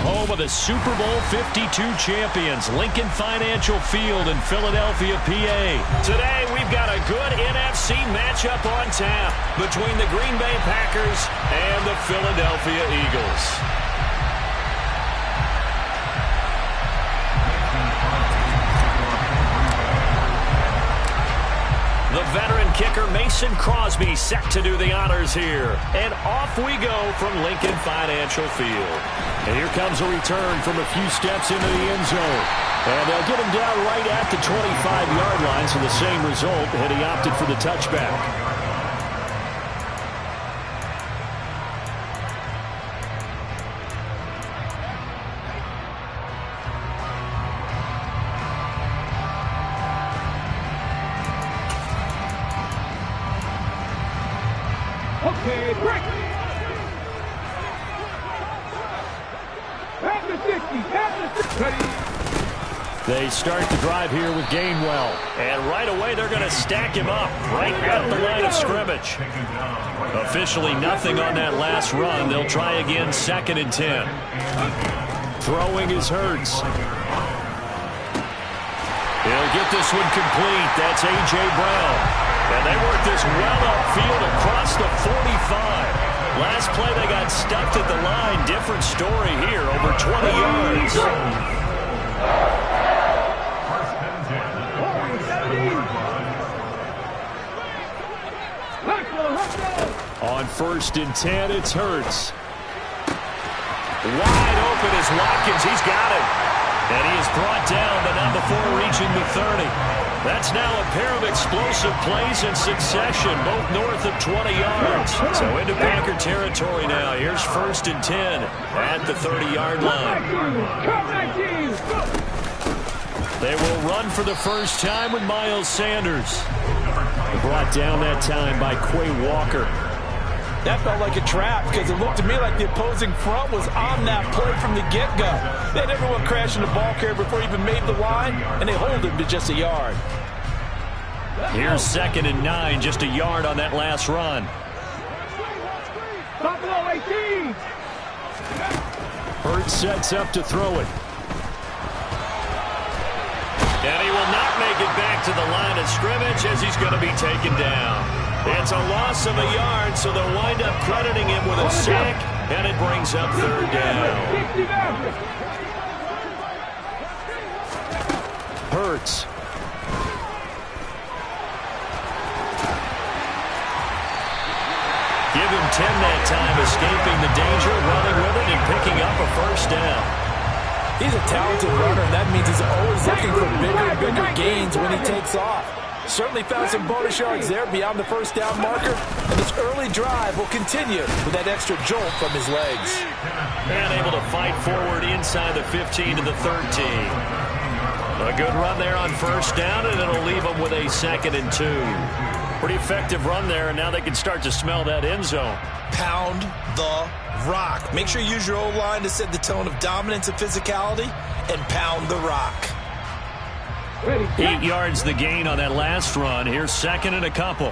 home of the Super Bowl 52 champions, Lincoln Financial Field in Philadelphia, PA. Today, we've got a good NFC matchup on tap between the Green Bay Packers and the Philadelphia Eagles. The veteran kicker Mason Crosby set to do the honors here. And off we go from Lincoln Financial Field. And here comes a return from a few steps into the end zone. And they'll get him down right at the 25-yard line, so the same result had he opted for the touchback. Okay, break. They start the drive here with Gainwell. And right away, they're going to stack him up right at the line of scrimmage. Officially nothing on that last run. They'll try again, 2nd and 10. Throwing is Hurts. He'll get this one complete. That's A.J. Brown. And they work this well upfield across the 45. Last play, they got stuffed at the line. Different story here, over 20 yards. On 1st and 10, it's Hurts. Wide open is Watkins. He's got it. And he is brought down, but not before reaching the 30. That's now a pair of explosive plays in succession, both north of 20 yards. So into Packer territory now. Here's 1st and 10 at the 30-yard line. They will run for the first time with Miles Sanders. Brought down that time by Quay Walker. That felt like a trap because it looked to me like the opposing front was on that play from the get-go. They had everyone crashing the ball carrier before he even made the line, and they hold him to just a yard. Here's 2nd and 9, just a yard on that last run. Hurts sets up to throw it. And he will not make it back to the line of scrimmage as he's going to be taken down. It's a loss of a yard, so they'll wind up crediting him with a sack, and it brings up 3rd down. Hurts. Give him 10 that time, escaping the danger, running with it, and picking up a 1st down. He's a talented runner, and that means he's always looking for bigger and bigger gains when he takes off. Certainly found some bonus yards there beyond the 1st down marker, and this early drive will continue with that extra jolt from his legs. And able to fight forward inside the 15 to the 13. A good run there on 1st down, and it'll leave them with a 2nd and 2. Pretty effective run there, and now they can start to smell that end zone. Pound the rock. Make sure you use your O-line to set the tone of dominance and physicality, and pound the rock. 8 yards the gain on that last run. Here's 2nd and a couple.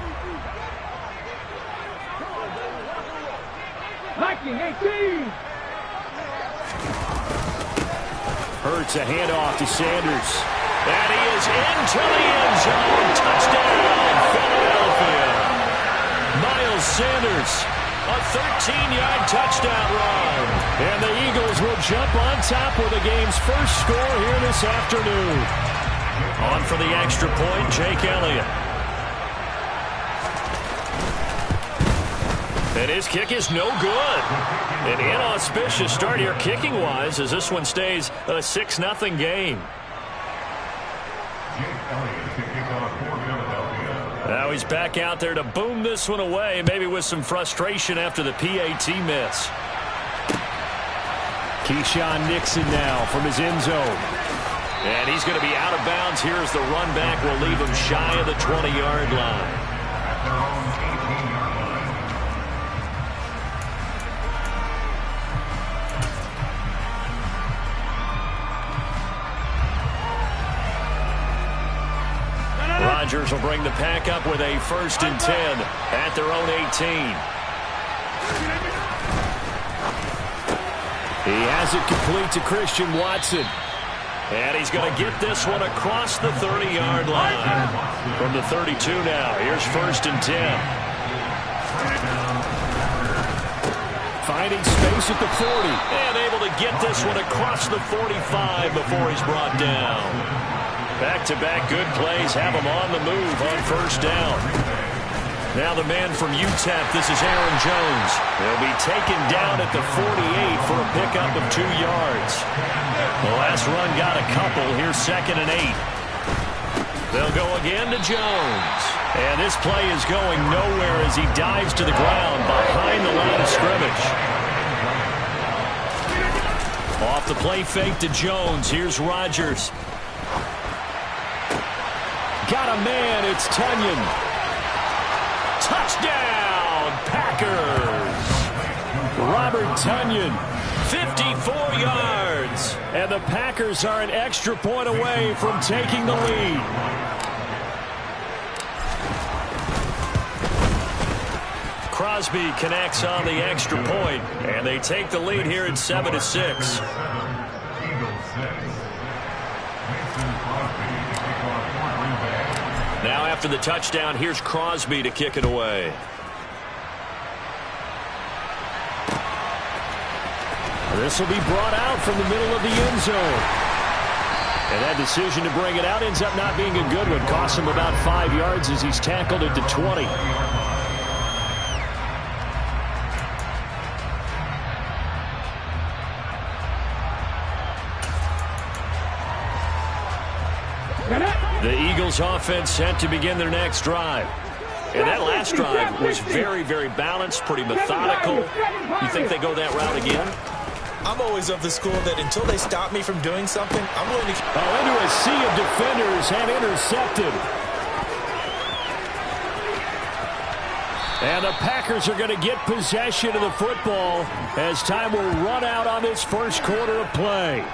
Hurts a handoff to Sanders. And he is into the end zone. Touchdown, Philadelphia. Miles Sanders, a 13-yard touchdown run. And the Eagles will jump on top with the game's first score here this afternoon. On for the extra point, Jake Elliott. And his kick is no good. An inauspicious start here kicking-wise as this one stays a 6-0 game. Now he's back out there to boom this one away, maybe with some frustration after the PAT miss. Keyshawn Nixon now from his end zone. And he's going to be out of bounds here as the run back will leave him shy of the 20-yard line. Rodgers will bring the pack up with a 1st and 10 at their own 18. He has it complete to Christian Watson. And he's going to get this one across the 30-yard line. From the 32 now, here's 1st and 10. Finding space at the 40. And able to get this one across the 45 before he's brought down. Back-to-back good plays have him on the move on 1st down. Now the man from UTEP, this is Aaron Jones. He'll be taken down at the 48 for a pickup of 2 yards. The last run got a couple. Here's 2nd and 8. They'll go again to Jones. And this play is going nowhere as he dives to the ground behind the line of scrimmage. Off the play fake to Jones. Here's Rodgers. Got a man. It's Tonyan. Touchdown, Packers! Robert Tonyan, 54 yards. And the Packers are an extra point away from taking the lead. Crosby connects on the extra point, and they take the lead here at 7-6. Now after the touchdown, here's Crosby to kick it away. This will be brought out from the middle of the end zone. And that decision to bring it out ends up not being a good one. Costs him about 5 yards as he's tackled at the 20. The Eagles offense set to begin their next drive. And that last drive was very, very balanced, pretty methodical. You think they go that route again? I'm always of the school that until they stop me from doing something, I'm willing to... Into a sea of defenders and intercepted. And the Packers are going to get possession of the football as time will run out on this first quarter of play.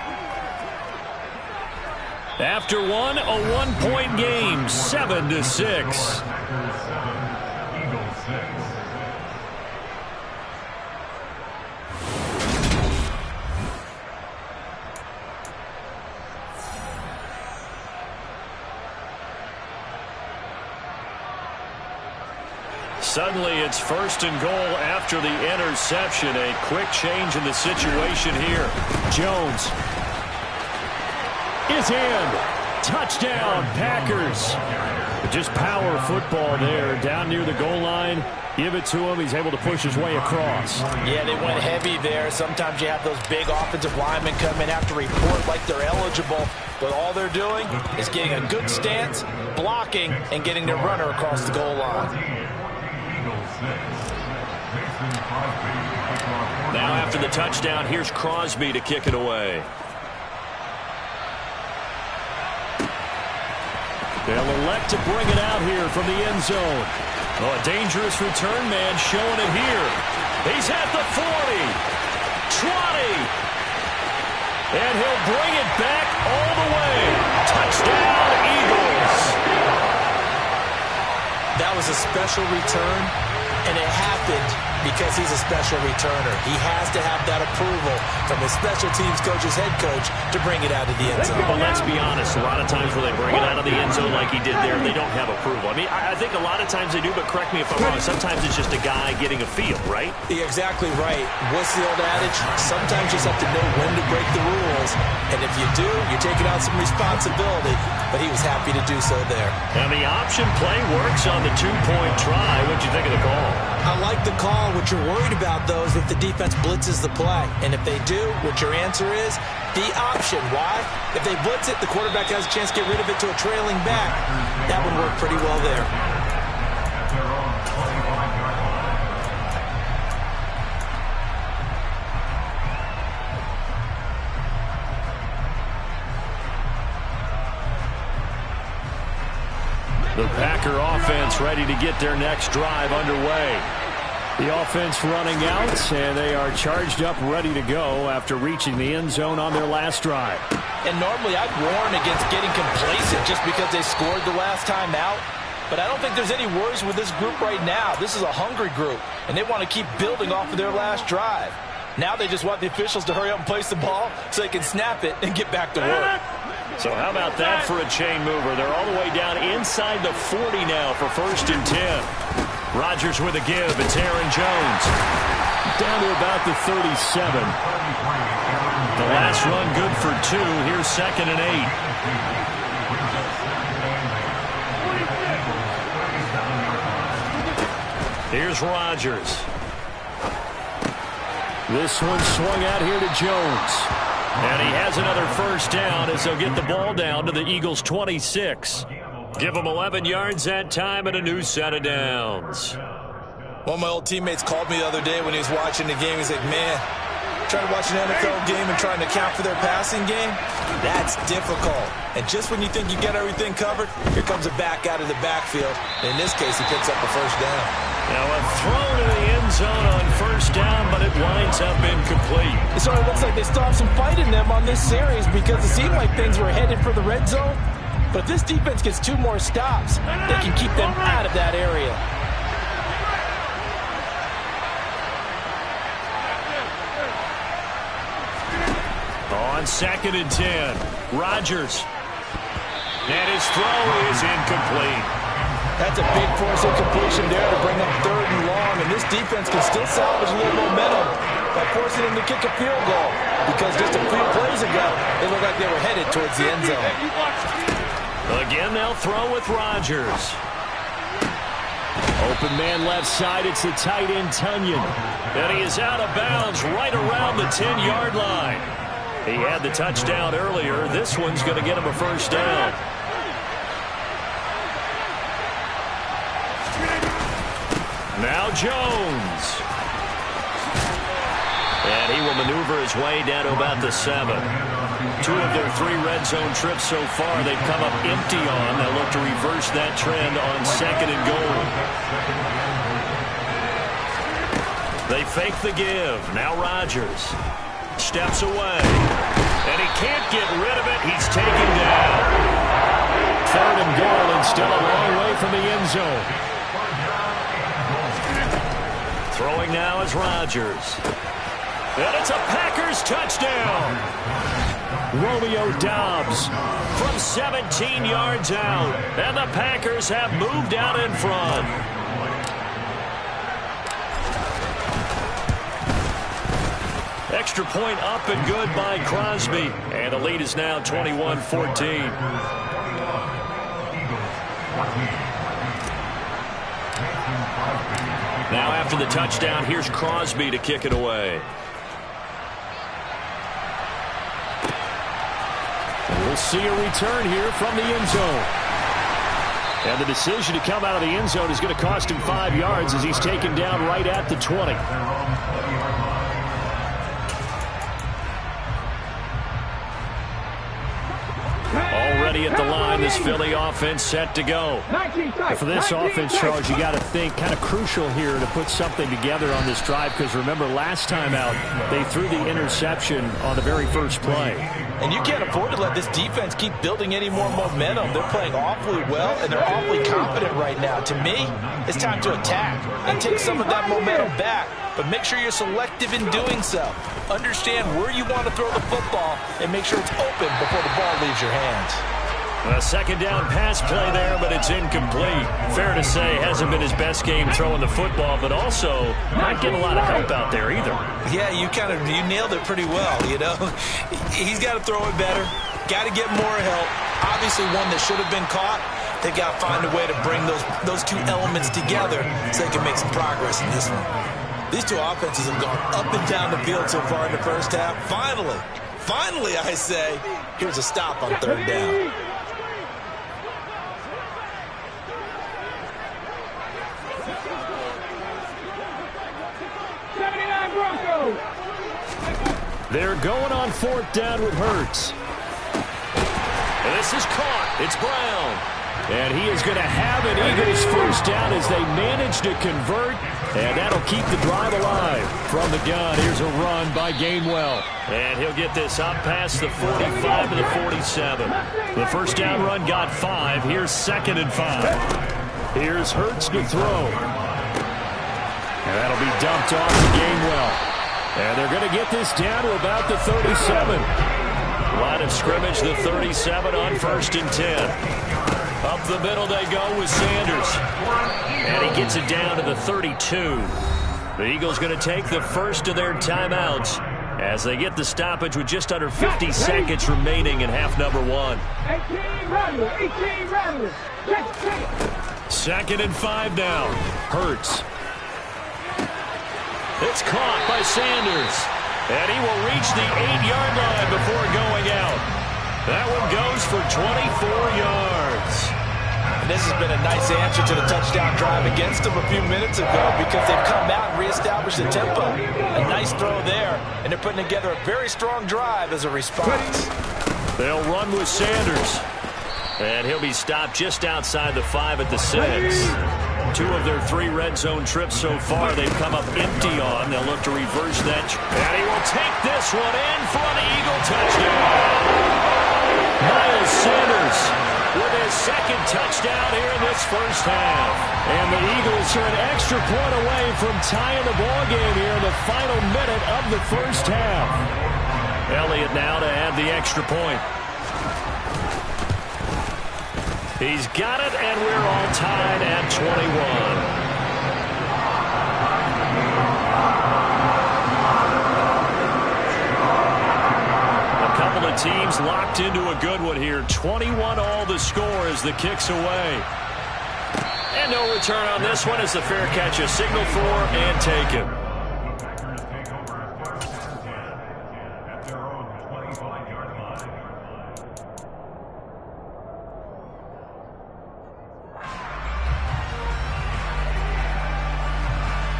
After one, a one-point game, 7-6. Suddenly, it's 1st and goal after the interception. A quick change in the situation here. Jones is in. Touchdown, Packers. Just power football there. Down near the goal line. Give it to him. He's able to push his way across. Yeah, they went heavy there. Sometimes you have those big offensive linemen come in, have to report like they're eligible. But all they're doing is getting a good stance, blocking, and getting their runner across the goal line. Now after the touchdown, here's Crosby to kick it away. They'll elect to bring it out here from the end zone. Oh, a dangerous return man showing it here. He's at the 40. 20. And he'll bring it back all the way. Touchdown, Eagles. That was a special return, and it happened because he's a special returner. He has to have that approval from his special teams coach's head coach to bring it out of the end zone. But let's be honest, a lot of times when they bring it out of the end zone like he did there, they don't have approval. I mean, I think a lot of times they do, but correct me if I'm wrong, sometimes it's just a guy getting a feel, right? You're exactly right. What's the old adage? Sometimes you just have to know when to break the rules, and if you do, you're taking out some responsibility, but he was happy to do so there. And the option play works on the two-point try. What'd you think of the call? I like the call. What you're worried about, though, is if the defense blitzes the play. And if they do, what your answer is, the option. Why? If they blitz it, the quarterback has a chance to get rid of it to a trailing back. That would work pretty well there. The Packer offense ready to get their next drive underway. The offense running out, and they are charged up, ready to go after reaching the end zone on their last drive. And normally I'd warn against getting complacent just because they scored the last time out. But I don't think there's any worries with this group right now. This is a hungry group, and they want to keep building off of their last drive. Now they just want the officials to hurry up and place the ball so they can snap it and get back to work. So how about that for a chain mover? They're all the way down inside the 40 now for 1st and 10. Rodgers with a give. It's Aaron Jones. Down to about the 37. The last run good for 2. Here's 2nd and 8. Here's Rodgers. This one swung out here to Jones. And he has another 1st down as they'll get the ball down to the Eagles' 26. Give them 11 yards that time and a new set of downs. One of my old teammates called me the other day when he was watching the game. He's like, man, trying to watch an NFL game and trying to account for their passing game, that's difficult. And just when you think you get everything covered, here comes a back out of the backfield. In this case, he picks up a 1st down. Now a throw to the end zone on 1st down, but it winds up incomplete. It sort of looks like they still have some fight in them on this series because it seemed like things were headed for the red zone. But if this defense gets 2 more stops, they can keep them out of that area. On 2nd and 10, Rodgers. And his throw is incomplete. That's a big force incompletion there to bring up 3rd and long, and this defense can still salvage a little momentum by forcing him to kick a field goal because just a few plays ago, it looked like they were headed towards the end zone. Again, they'll throw with Rodgers. Open man left side, it's the tight end Tunyon. And he is out of bounds right around the 10-yard line. He had the touchdown earlier. This one's going to get him a 1st down. Now Jones. And he will maneuver his way down to about the 7. 2 of their 3 red zone trips so far they've come up empty on. They'll look to reverse that trend on 2nd and goal. They fake the give. Now Rodgers steps away. And he can't get rid of it. He's taken down. 3rd and goal and still a long way from the end zone. Throwing now is Rodgers. And it's a Packers touchdown. Romeo Doubs from 17 yards out. And the Packers have moved out in front. Extra point up and good by Crosby. And the lead is now 21-14. Now after the touchdown, here's Crosby to kick it away. And we'll see a return here from the end zone. And the decision to come out of the end zone is going to cost him 5 yards as he's taken down right at the 20. Already at the line, this Philly offense set to go. And for this offense, Charles, you got to think kind of crucial here to put something together on this drive because remember last time out, they threw the interception on the very first play. And you can't afford to let this defense keep building any more momentum. They're playing awfully well, and they're awfully confident right now. To me, it's time to attack and take some of that momentum back. But make sure you're selective in doing so. Understand where you want to throw the football and make sure it's open before the ball leaves your hands. A 2nd down pass play there, but it's incomplete. Fair to say, hasn't been his best game throwing the football, but also not getting a lot of help out there either. Yeah, you nailed it pretty well, you know. He's got to throw it better, got to get more help. Obviously one that should have been caught. They got to find a way to bring those 2 elements together so they can make some progress in this one. These 2 offenses have gone up and down the field so far in the first half. Finally, I say, here's a stop on 3rd down. They're going on 4th down with Hurts. And this is caught. It's Brown. And he is going to have an Eagles 1st down as they manage to convert. And that'll keep the drive alive. From the gun, here's a run by Gainwell. And he'll get this up past the 45 to the 47. The 1st down run got 5. Here's 2nd and 5. Here's Hurts to throw. And that'll be dumped off to Gainwell. And they're going to get this down to about the 37. Line of scrimmage, the 37 on 1st and 10. Up the middle they go with Sanders. And he gets it down to the 32. The Eagles going to take the first of their timeouts as they get the stoppage with just under 50 seconds remaining in half number 1. 18 Rattlers. 2nd and 5 now. Hurts. It's caught by Sanders. And he will reach the 8-yard line before going out. That one goes for 24 yards. And this has been a nice answer to the touchdown drive against them a few minutes ago because they've come out and reestablished the tempo. A nice throw there, and they're putting together a very strong drive as a response. They'll run with Sanders. And he'll be stopped just outside the 5 at the 6. 2 of their 3 red zone trips so far they've come up empty on. They'll look to reverse that. And he will take this one in for an Eagle touchdown. Miles Sanders with his 2nd touchdown here in this first half. And the Eagles are an extra point away from tying the ball game here in the final minute of the first half. Elliott now to add the extra point. He's got it, and we're all tied at 21. A couple of teams locked into a good one here. 21 all the score as the kick's away. And no return on this one as the fair catch is signaled for and taken.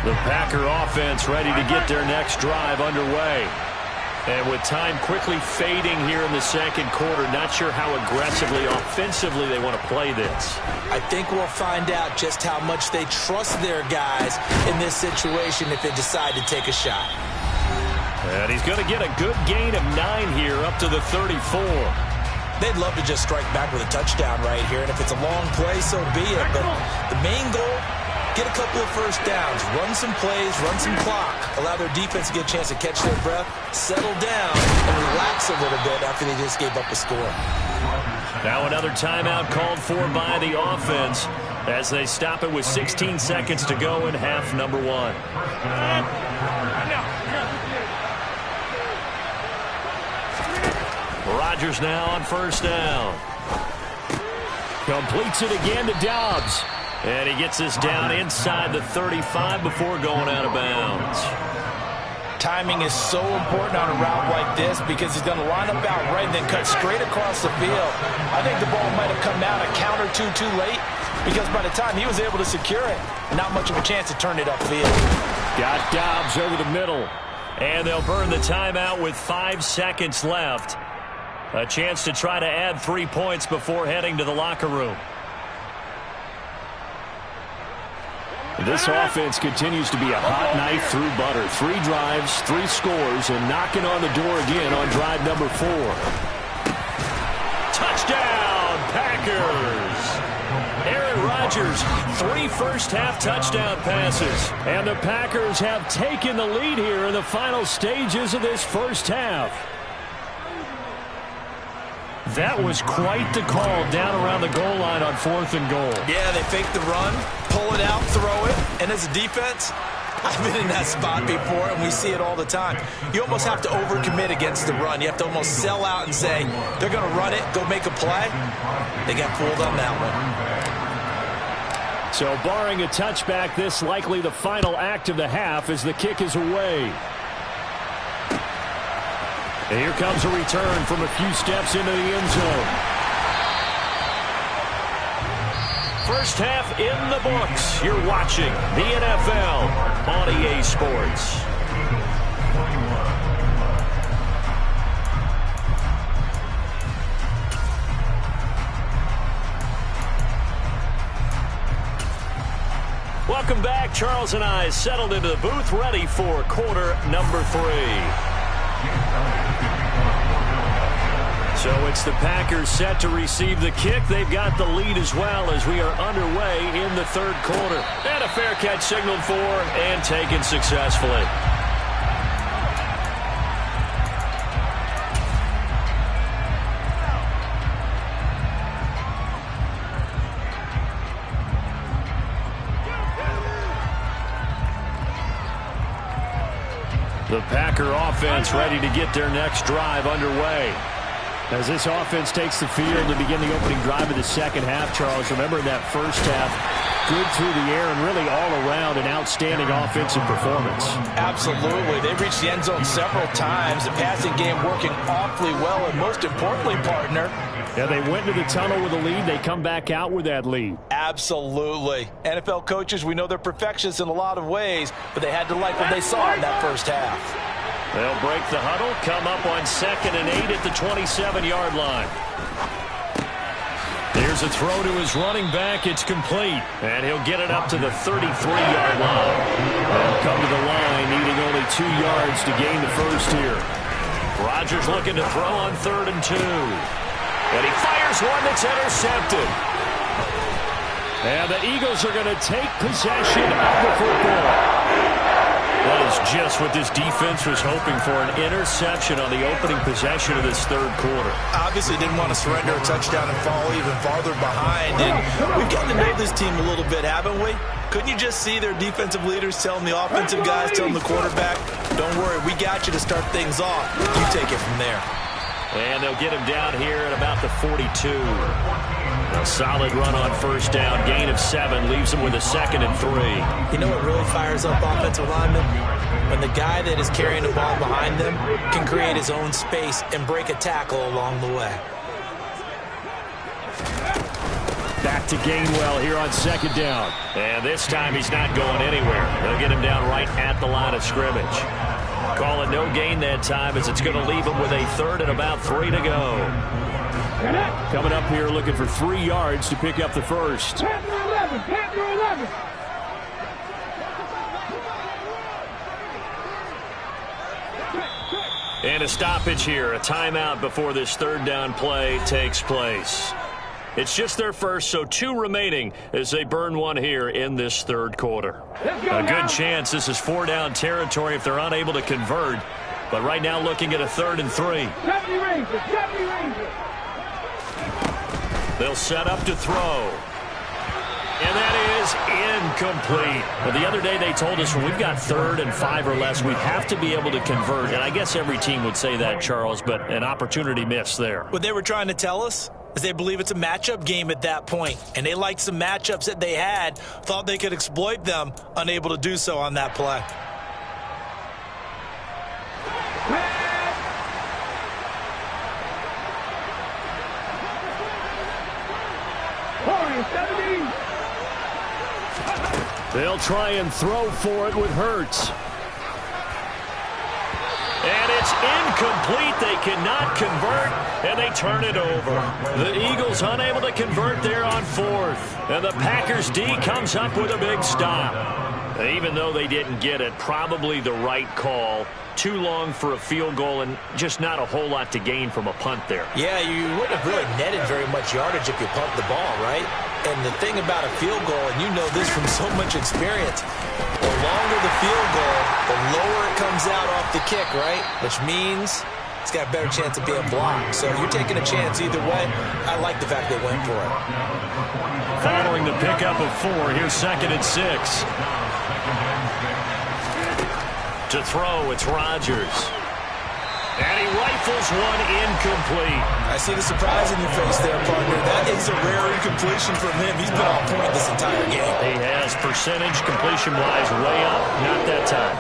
The Packer offense ready to get their next drive underway. And with time quickly fading here in the second quarter, not sure how aggressively, offensively they want to play this. I think we'll find out just how much they trust their guys in this situation if they decide to take a shot. And he's going to get a good gain of 9 here up to the 34. They'd love to just strike back with a touchdown right here, and if it's a long play, so be it. But the main goal, get a couple of first downs, run some plays, run some clock, allow their defense to get a chance to catch their breath, settle down, and relax a little bit after they just gave up a score. Now another timeout called for by the offense as they stop it with 16 seconds to go in half number 1. Rodgers now on first down. Completes it again to Dobbs. And he gets this down inside the 35 before going out of bounds. Timing is so important on a route like this because he's going to line up out right and then cut straight across the field. I think the ball might have come out a count or two too late because by the time he was able to secure it, not much of a chance to turn it upfield. Got Dobbs over the middle. And they'll burn the timeout with 5 seconds left. A chance to try to add 3 points before heading to the locker room. This offense continues to be a hot knife through butter. 3 drives, 3 scores, and knocking on the door again on drive number 4. Touchdown, Packers! Aaron Rodgers, 3 first-half touchdown passes. And the Packers have taken the lead here in the final stages of this first half. That was quite the call down around the goal line on 4th and goal. Yeah, they fake the run, pull it out, throw it, and as a defense, I've been in that spot before, and we see it all the time. You almost have to overcommit against the run. You have to almost sell out and say, they're going to run it, go make a play. They got fooled on that one. So barring a touchback, this likely the final act of the half as the kick is away. And here comes a return from a few steps into the end zone. First half in the books. You're watching the NFL on EA Sports. Welcome back. Charles and I settled into the booth, ready for quarter number 3. So it's the Packers set to receive the kick. They've got the lead as well as we are underway in the third quarter. And a fair catch signaled for and taken successfully. The Packer offense ready to get their next drive underway. As this offense takes the field to begin the opening drive of the second half, Charles, remember in that first half, good through the air and really all around an outstanding offensive performance. Absolutely. They reached the end zone several times. The passing game working awfully well, and most importantly, partner, yeah, they went into the tunnel with a lead. They come back out with that lead. Absolutely. NFL coaches, we know they're perfectionists in a lot of ways, but they had to like what they saw in that first half. They'll break the huddle, come up on 2nd and 8 at the 27-yard line. Here's a throw to his running back. It's complete. And he'll get it up to the 33-yard line. They'll come to the line, needing only 2 yards to gain the first here. Rodgers looking to throw on 3rd and 2. And he fires one that's intercepted. And the Eagles are going to take possession of the football. That is just what this defense was hoping for, an interception on the opening possession of this third quarter. Obviously didn't want to surrender a touchdown and fall even farther behind. And we've gotten to know this team a little bit, haven't we? Couldn't you just see their defensive leaders telling the offensive guys, telling the quarterback, don't worry, we got you to start things off. You take it from there. And they'll get him down here at about the 42. A solid run on first down. Gain of 7 leaves him with a 2nd and 3. You know what really fires up offensive linemen? When the guy that is carrying the ball behind them can create his own space and break a tackle along the way. Back to Gainwell here on 2nd down. And this time he's not going anywhere. They'll get him down right at the line of scrimmage. Call it no gain that time as it's going to leave him with a 3rd and about 3 to go. Coming up here looking for 3 yards to pick up the first. Panther 11. And a stoppage here, a timeout before this 3rd down play takes place. It's just their first, so 2 remaining as they burn one here in this 3rd quarter. A good chance this is 4 down territory if they're unable to convert. But right now looking at a 3rd and 3. 70 Rangers. They'll set up to throw. And that is incomplete. Well, the other day they told us when we've got 3rd and 5 or less, we have to be able to convert. And I guess every team would say that, Charles, but an opportunity missed there. What they were trying to tell us is they believe it's a matchup game at that point. And they liked some matchups that they had, thought they could exploit them, unable to do so on that play. They'll try and throw for it with Hurts. And it's incomplete. They cannot convert, and they turn it over. The Eagles unable to convert there on 4th. And the Packers D comes up with a big stop. Even though they didn't get it, probably the right call. Too long for a field goal and just not a whole lot to gain from a punt there. Yeah, you wouldn't have really netted very much yardage if you pumped the ball, right? And the thing about a field goal, and you know this from so much experience, the longer the field goal, the lower it comes out off the kick, right? Which means it's got a better chance of being blocked. So you're taking a chance either way. I like the fact they went for it. Following the pickup of 4, here's 2nd and 6. To throw, it's Rodgers. And he rifles one incomplete. I see the surprise in your face there, partner. That is a rare incompletion from him. He's been on point this entire game. He has percentage completion-wise way up. Not that time.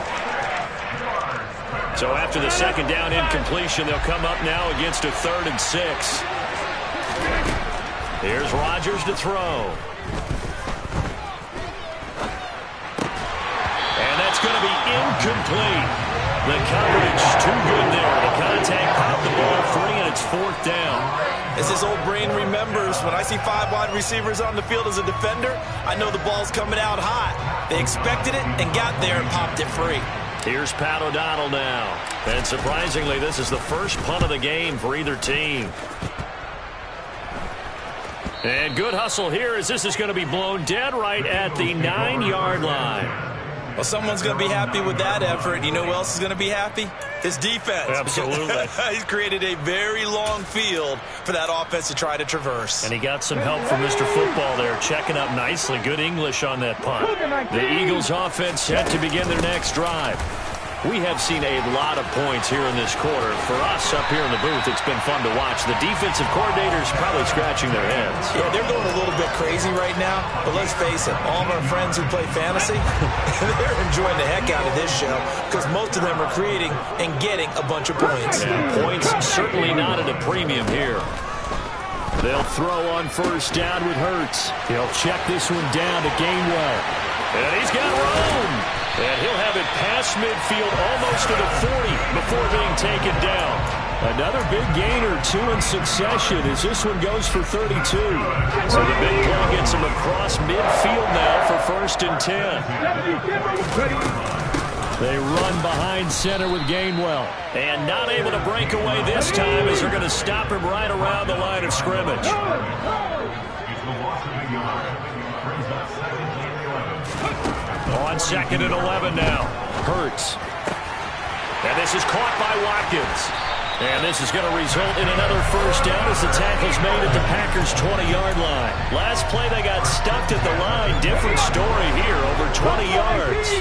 So after the 2nd down incompletion, they'll come up now against a 3rd and 6. Here's Rodgers to throw. And that's going to be incomplete. The coverage too good there. The contact popped the ball 3, and it's 4th down. As his old brain remembers, when I see 5 wide receivers on the field as a defender, I know the ball's coming out hot. They expected it and got there and popped it free. Here's Pat O'Donnell now. And surprisingly, this is the first punt of the game for either team. And good hustle here as this is going to be blown dead right at the 9-yard line. Well, someone's going to be happy with that effort. You know who else is going to be happy? His defense. Absolutely. He's created a very long field for that offense to try to traverse. And he got some help from Mr. Football there, checking up nicely. Good English on that punt. The Eagles offense set to begin their next drive. We have seen a lot of points here in this quarter. For us up here in the booth, it's been fun to watch. The defensive coordinators probably scratching their heads. Yeah, they're going a little bit crazy right now, but let's face it, all of our friends who play fantasy, they're enjoying the heck out of this show because most of them are creating and getting a bunch of points. And points certainly not at a premium here. They'll throw on first down with Hurts. He'll check this one down to Gainwell. And he's got room. And he'll have it past midfield almost to the 40 before being taken down. Another big gain or two in succession as this one goes for 32. So the big play gets him across midfield now for 1st and 10. They run behind center with Gainwell. And not able to break away this time as they're going to stop him right around the line of scrimmage. On 2nd and 11 now. Hurts. And this is caught by Watkins. And this is going to result in another first down as the tackle's made at the Packers' 20-yard line. Last play they got stuffed at the line. Different story here, over 20 yards.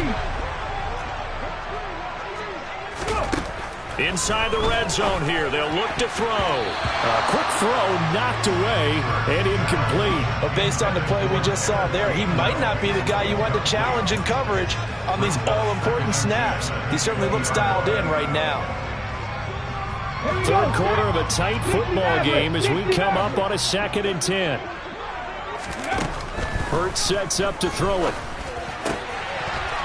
Inside the red zone here. They'll look to throw. A quick throw knocked away and incomplete. But based on the play we just saw there, he might not be the guy you want to challenge in coverage on these all-important snaps. He certainly looks dialed in right now. Third quarter of a tight football game as we come up on a 2nd and 10. Hurts sets up to throw it.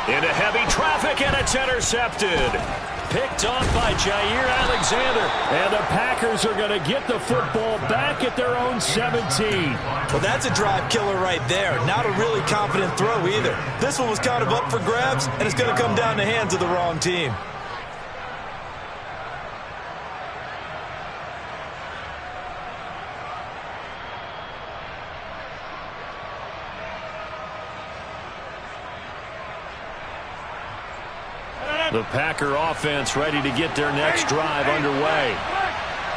Into heavy traffic, and it's intercepted. Picked off by Jair Alexander. And the Packers are going to get the football back at their own 17. Well, that's a drive killer right there. Not a really confident throw either. This one was kind of up for grabs, and it's going to come down the hands of the wrong team. The Packer offense ready to get their next drive underway.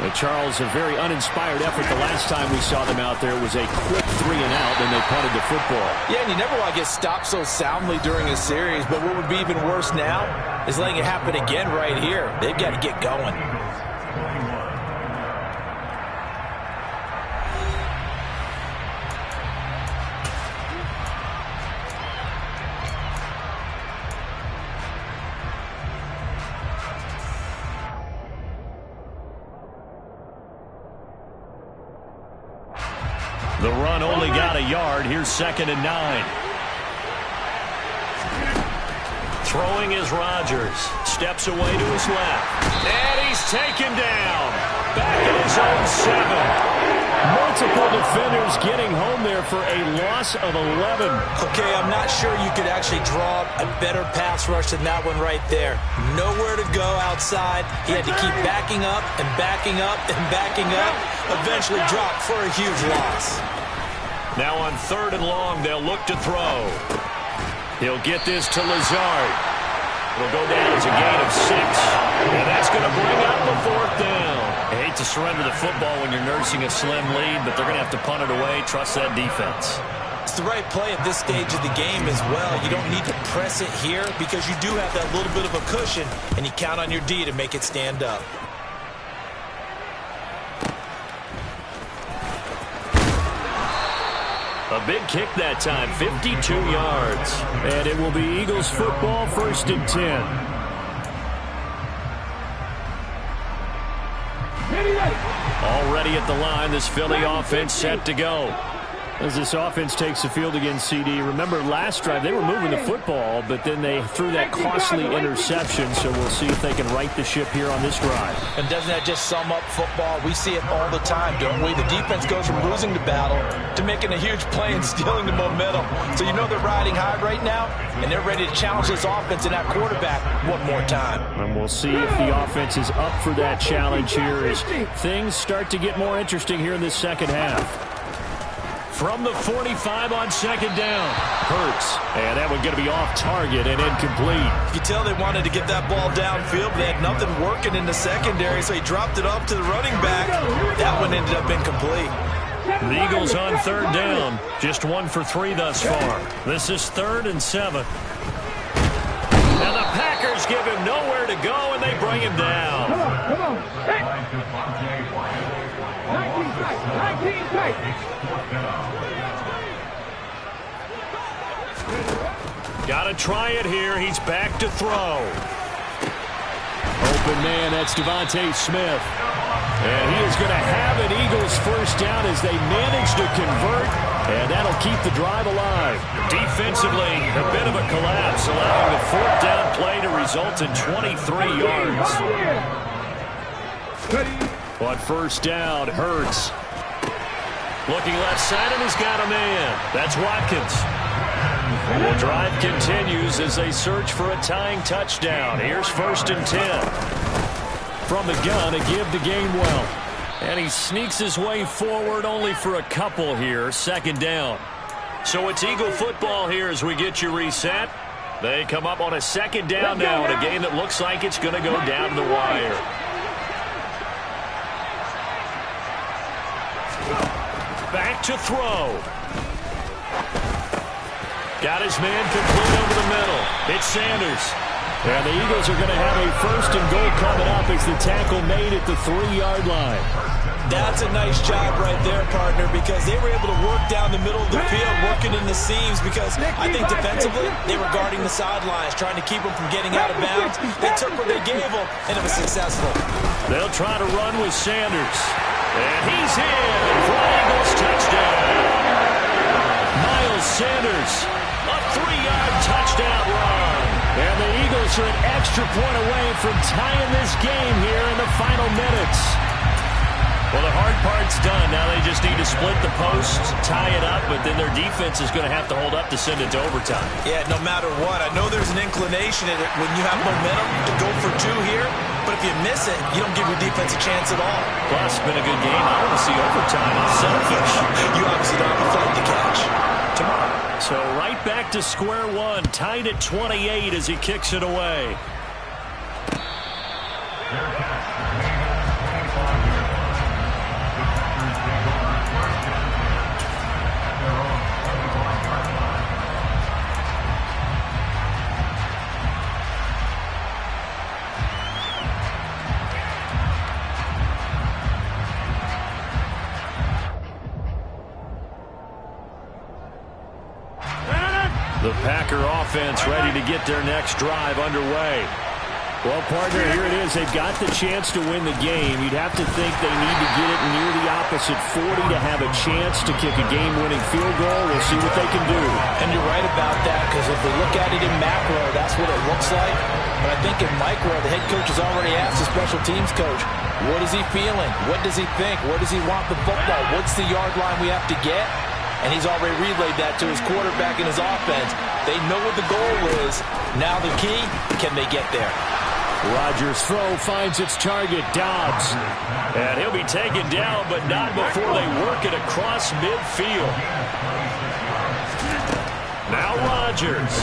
And Charles, a very uninspired effort the last time we saw them out there was a quick 3 and out, and they punted the football. Yeah, and you never want to get stopped so soundly during a series, but what would be even worse now is letting it happen again right here. They've got to get going. The run only got a yard. Here's 2nd and 9. Throwing is Rodgers. Steps away to his left. And he's taken down. Back at his own 7. Multiple defenders getting home there for a loss of 11. Okay, I'm not sure you could actually draw a better pass rush than that one right there. Nowhere to go outside. He had to keep backing up and backing up and backing up. Eventually dropped for a huge loss. Now on 3rd and long, they'll look to throw. He'll get this to Lazard. It'll go down as a gain of 6. And that's going to bring up the 4th down. I hate to surrender the football when you're nursing a slim lead, but they're going to have to punt it away. Trust that defense. It's the right play at this stage of the game as well. You don't need to press it here because you do have that little bit of a cushion, and you count on your D to make it stand up. A big kick that time, 52 yards. And it will be Eagles football, 1st and 10. Already at the line, this Philly offense set to go. As this offense takes the field against CD. Remember, last drive, they were moving the football, but then they threw that costly interception, so we'll see if they can right the ship here on this drive. And doesn't that just sum up football? We see it all the time, don't we? The defense goes from losing the battle to making a huge play and stealing the momentum. So you know they're riding high right now, and they're ready to challenge this offense and that quarterback one more time. And we'll see if the offense is up for that challenge here as things start to get more interesting here in this second half. From the 45 on 2nd down. Hurts. And that one going to be off target and incomplete. You can tell they wanted to get that ball downfield, but they had nothing working in the secondary, so he dropped it off to the running back. That one ended up incomplete. The Eagles on 3rd down. Just 1 for 3 thus far. This is 3rd and 7. And the Packers give him nowhere to go, and they bring him down. Come on. Hey. 19 tight. 19 tight. Got to try it here. He's back to throw. Open man, that's Devontae Smith. And he is going to have an Eagles first down as they manage to convert, and that'll keep the drive alive. Defensively, a bit of a collapse, allowing the fourth down play to result in 23 yards. But first down, Hurts. Looking left side, and he's got a man. That's Watkins. The drive continues as they search for a tying touchdown. Here's 1st and 10. From the gun, a give to Gainwell. And he sneaks his way forward only for a couple here. 2nd down. So it's Eagle football here as we get you reset. They come up on a 2nd down now in a game that looks like it's going to go down to the wire. Back to throw. Got his man complete over the middle. It's Sanders. And the Eagles are going to have a 1st and goal coming up as the tackle made at the 3-yard line. That's a nice job right there, partner, because they were able to work down the middle of the field, working in the seams, because I think defensively they were guarding the sidelines, trying to keep them from getting out of bounds. They took what they gave them, and it was successful. They'll try to run with Sanders. And he's in for an Eagles touchdown. Miles Sanders, a 3-yard touchdown run. And the Eagles are an extra point away from tying this game here in the final minutes. Well, the hard part's done. Now they just need to split the posts, tie it up, but then their defense is going to have to hold up to send it to overtime. Yeah, no matter what. I know there's an inclination in it when you have momentum to go for 2 here, but if you miss it, you don't give your defense a chance at all. Plus, it's been a good game. I want to see overtime. I'm selfish. You obviously don't have a fight to catch. Tomorrow. So right back to square one, tied at 28 as he kicks it away. The Packer offense ready to get their next drive underway. Well, partner, here it is. They've got the chance to win the game. You'd have to think they need to get it near the opposite 40 to have a chance to kick a game-winning field goal. We'll see what they can do. And you're right about that, because if we look at it in macro, that's what it looks like. But I think in micro, the head coach has already asked the special teams coach, what is he feeling? What does he think? Where does he want the football? What's the yard line we have to get? And he's already relayed that to his quarterback and his offense. They know what the goal is. Now the key, can they get there? Rodgers' throw finds its target, Dobbs. And he'll be taken down, but not before they work it across midfield. Now Rodgers.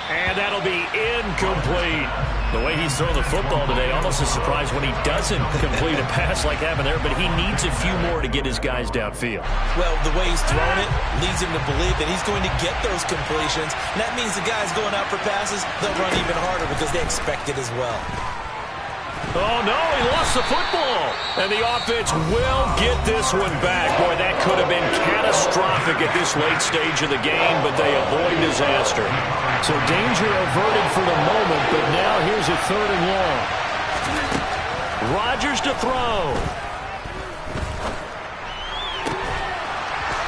And that'll be incomplete. The way he's thrown the football today, almost a surprise when he doesn't complete a pass like happened there, but he needs a few more to get his guys downfield. Well, the way he's thrown it leads him to believe that he's going to get those completions. And that means the guys going out for passes, they'll run even harder because they expect it as well. Oh, no, he lost the football. And the offense will get this one back. Boy, that could have been catastrophic at this late stage of the game, but they avoid disaster. So danger averted for the moment, but now here's a 3rd and long. Rodgers to throw.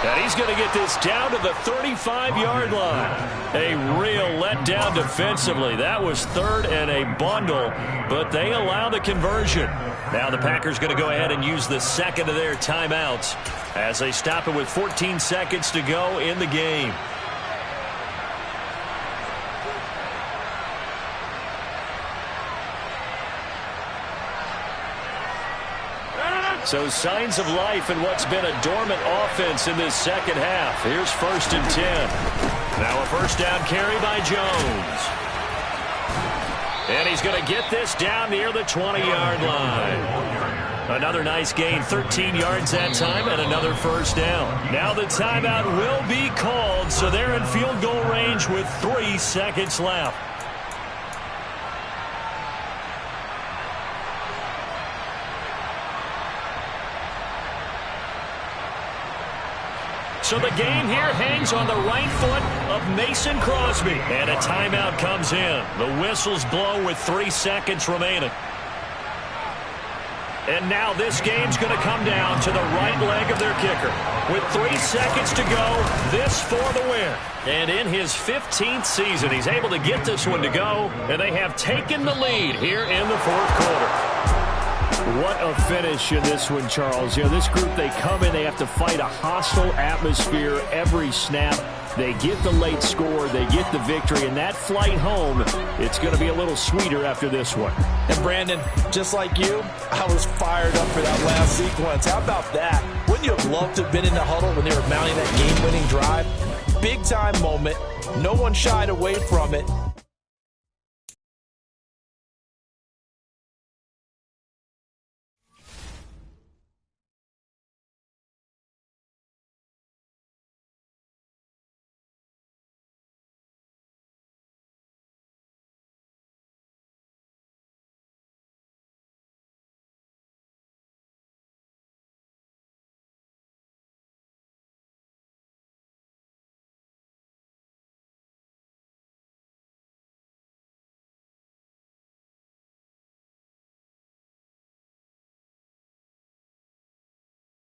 And he's going to get this down to the 35-yard line. A real letdown defensively. That was 3rd and a bundle, but they allow the conversion. Now the Packers going to go ahead and use the 2nd of their timeouts as they stop it with 14 seconds to go in the game. So signs of life in what's been a dormant offense in this second half. Here's 1st and 10. Now a first down carry by Jones. And he's going to get this down near the 20-yard line. Another nice gain, 13 yards that time, and another first down. Now the timeout will be called, so they're in field goal range with 3 seconds left. So the game here hangs on the right foot of Mason Crosby. And a timeout comes in. The whistles blow with 3 seconds remaining. And now this game's going to come down to the right leg of their kicker. With 3 seconds to go, this for the win. And in his 15th season, he's able to get this one to go, and they have taken the lead here in the fourth quarter. What a finish in this one, Charles. You know, this group, they come in, they have to fight a hostile atmosphere every snap. They get the late score, they get the victory, and that flight home, it's going to be a little sweeter after this one. And Brandon, just like you, I was fired up for that last sequence. How about that? Wouldn't you have loved to have been in the huddle when they were mounting that game-winning drive? Big-time moment. No one shied away from it.